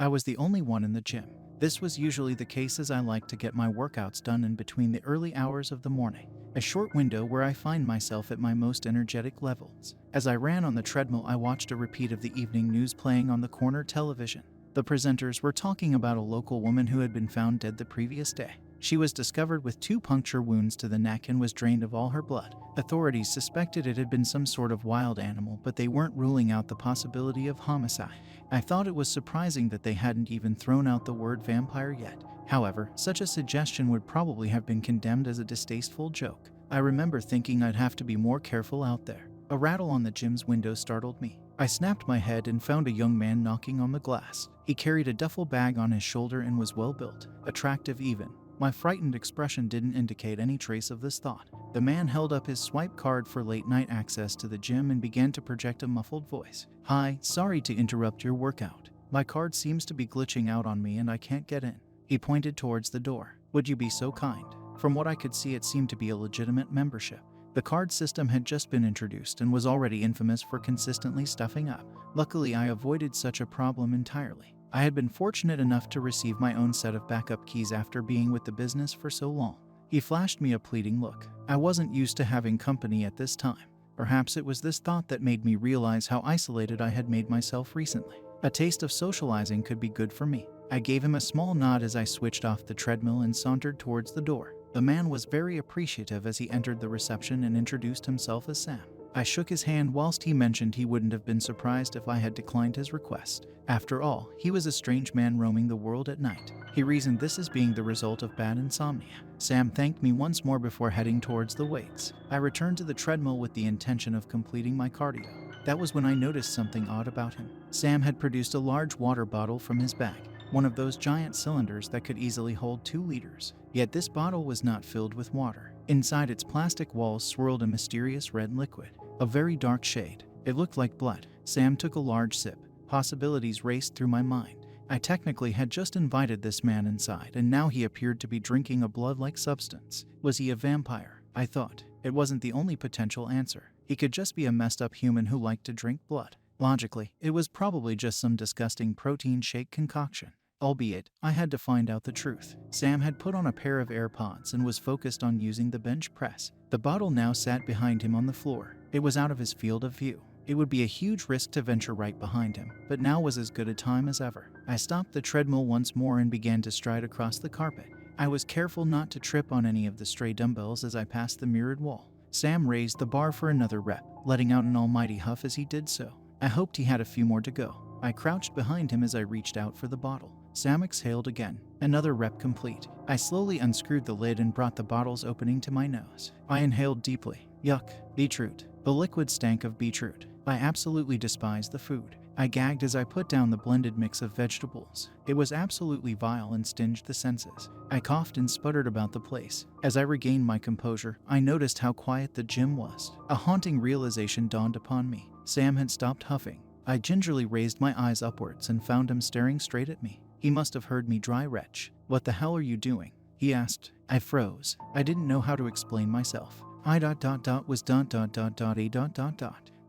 I was the only one in the gym. This was usually the case as I like to get my workouts done in between the early hours of the morning, a short window where I find myself at my most energetic levels. As I ran on the treadmill, I watched a repeat of the evening news playing on the corner television. The presenters were talking about a local woman who had been found dead the previous day. She was discovered with 2 puncture wounds to the neck and was drained of all her blood. Authorities suspected it had been some sort of wild animal, but they weren't ruling out the possibility of homicide. I thought it was surprising that they hadn't even thrown out the word vampire yet. However, such a suggestion would probably have been condemned as a distasteful joke. I remember thinking I'd have to be more careful out there. A rattle on the gym's window startled me. I snapped my head and found a young man knocking on the glass. He carried a duffel bag on his shoulder and was well built, attractive even. My frightened expression didn't indicate any trace of this thought. The man held up his swipe card for late-night access to the gym and began to project a muffled voice. "Hi, sorry to interrupt your workout. My card seems to be glitching out on me and I can't get in." He pointed towards the door. "Would you be so kind?" From what I could see, it seemed to be a legitimate membership. The card system had just been introduced and was already infamous for consistently stuffing up. Luckily, I avoided such a problem entirely. I had been fortunate enough to receive my own set of backup keys after being with the business for so long. He flashed me a pleading look. I wasn't used to having company at this time. Perhaps it was this thought that made me realize how isolated I had made myself recently. A taste of socializing could be good for me. I gave him a small nod as I switched off the treadmill and sauntered towards the door. The man was very appreciative as he entered the reception and introduced himself as Sam. I shook his hand whilst he mentioned he wouldn't have been surprised if I had declined his request. After all, he was a strange man roaming the world at night. He reasoned this as being the result of bad insomnia. Sam thanked me once more before heading towards the weights. I returned to the treadmill with the intention of completing my cardio. That was when I noticed something odd about him. Sam had produced a large water bottle from his bag, one of those giant cylinders that could easily hold 2 liters. Yet this bottle was not filled with water. Inside its plastic walls swirled a mysterious red liquid, a very dark shade. It looked like blood. Sam took a large sip. Possibilities raced through my mind. I technically had just invited this man inside, and now he appeared to be drinking a blood-like substance. Was he a vampire? I thought. It wasn't the only potential answer. He could just be a messed-up human who liked to drink blood. Logically, it was probably just some disgusting protein shake concoction. Albeit, I had to find out the truth. Sam had put on a pair of AirPods and was focused on using the bench press. The bottle now sat behind him on the floor. It was out of his field of view. It would be a huge risk to venture right behind him, but now was as good a time as ever. I stopped the treadmill once more and began to stride across the carpet. I was careful not to trip on any of the stray dumbbells as I passed the mirrored wall. Sam raised the bar for another rep, letting out an almighty huff as he did so. I hoped he had a few more to go. I crouched behind him as I reached out for the bottle. Sam exhaled again. Another rep complete. I slowly unscrewed the lid and brought the bottle's opening to my nose. I inhaled deeply. Yuck. Beetroot. The liquid stank of beetroot. I absolutely despised the food. I gagged as I put down the blended mix of vegetables. It was absolutely vile and stinged the senses. I coughed and sputtered about the place. As I regained my composure, I noticed how quiet the gym was. A haunting realization dawned upon me. Sam had stopped huffing. I gingerly raised my eyes upwards and found him staring straight at me. He must have heard me dry retch. "What the hell are you doing?" he asked. I froze. I didn't know how to explain myself. Was a.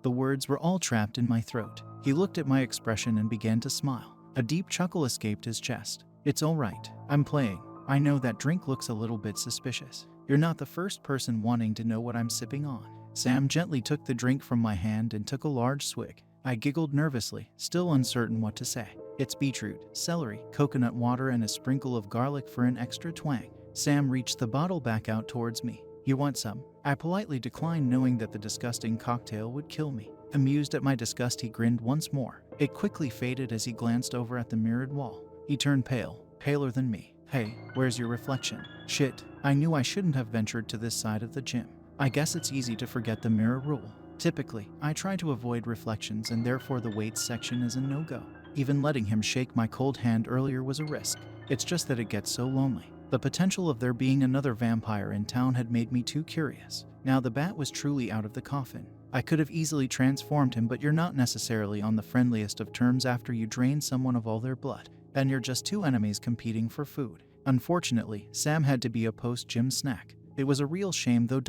The words were all trapped in my throat. He looked at my expression and began to smile. A deep chuckle escaped his chest. "It's all right. I'm playing. I know that drink looks a little bit suspicious. You're not the first person wanting to know what I'm sipping on." Sam gently took the drink from my hand and took a large swig. I giggled nervously, still uncertain what to say. "It's beetroot, celery, coconut water, and a sprinkle of garlic for an extra twang." Sam reached the bottle back out towards me. "You want some?" I politely declined, knowing that the disgusting cocktail would kill me. Amused at my disgust, he grinned once more. It quickly faded as he glanced over at the mirrored wall. He turned pale, paler than me. "Hey, where's your reflection?" Shit, I knew I shouldn't have ventured to this side of the gym. I guess it's easy to forget the mirror rule. Typically, I try to avoid reflections, and therefore the weights section is a no-go. Even letting him shake my cold hand earlier was a risk. It's just that it gets so lonely. The potential of there being another vampire in town had made me too curious. Now the bat was truly out of the coffin. I could have easily transformed him, but you're not necessarily on the friendliest of terms after you drain someone of all their blood, and you're just 2 enemies competing for food. Unfortunately, Sam had to be a post-gym snack. It was a real shame though.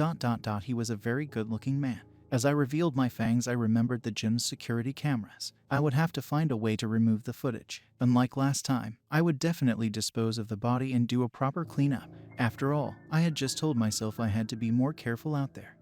He was a very good-looking man. As I revealed my fangs, I remembered the gym's security cameras. I would have to find a way to remove the footage. Unlike last time, I would definitely dispose of the body and do a proper cleanup. After all, I had just told myself I had to be more careful out there.